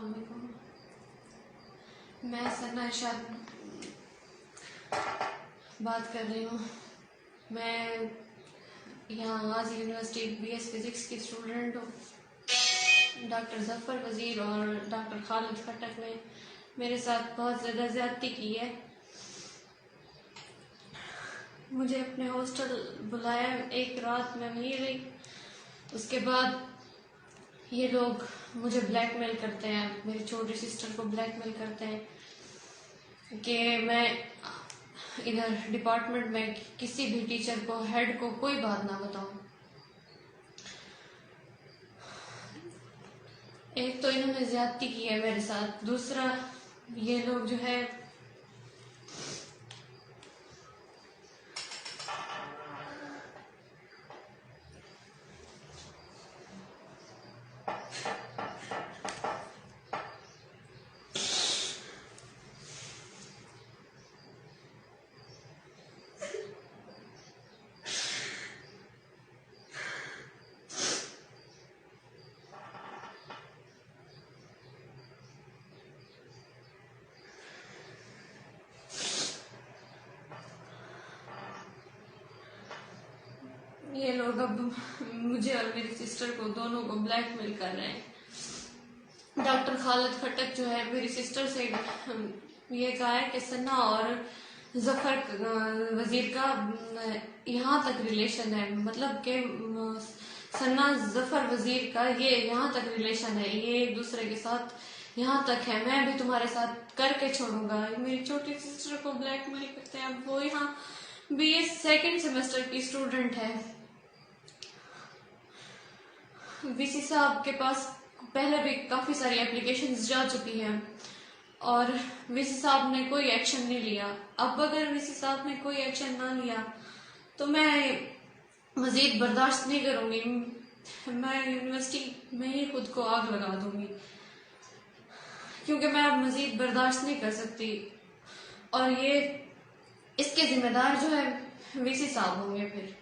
अस्सलामुअलैकुम। मैं सना इरशाद बात कर रही हूँ। मैं यहाँ गाजी यूनिवर्सिटी BS फिज़िक्स की स्टूडेंट हूँ। डॉक्टर जफ़र वज़ीर और डॉक्टर खालिद खटक ने मेरे साथ बहुत ज़्यादा ज़्यादती की है। मुझे अपने हॉस्टल बुलाया, एक रात मैं वहीं रही। उसके बाद ये लोग मुझे ब्लैकमेल करते हैं, मेरी छोटी सिस्टर को ब्लैकमेल करते हैं कि मैं इधर डिपार्टमेंट में किसी भी टीचर को, हेड को कोई बात ना बताऊं। एक तो इन्होंने ज्यादती की है मेरे साथ, दूसरा ये लोग जो है ये लोग अब मुझे और मेरी सिस्टर को, दोनों को ब्लैकमेल कर रहे हैं। डॉक्टर खालिद खटक जो है मेरी सिस्टर से ये कहा है कि सना और जफर वजीर का यहाँ तक रिलेशन है, मतलब कि सना जफर वजीर का ये यहाँ तक रिलेशन है, ये एक दूसरे के साथ यहाँ तक है, मैं भी तुम्हारे साथ करके छोड़ूंगा। मेरी छोटी सिस्टर को ब्लैकमेल करते हैं। अब वो यहाँ BS सेकेंड सेमेस्टर की स्टूडेंट है। VC साहब के पास पहले भी काफी सारी एप्लीकेशंस जा चुकी हैं और VC साहब ने कोई एक्शन नहीं लिया। अब अगर VC साहब ने कोई एक्शन ना लिया तो मैं मजीद बर्दाश्त नहीं करूंगी। मैं यूनिवर्सिटी में ही खुद को आग लगा दूंगी, क्योंकि मैं अब मजीद बर्दाश्त नहीं कर सकती। और ये इसके जिम्मेदार जो है VC साहब होंगे फिर।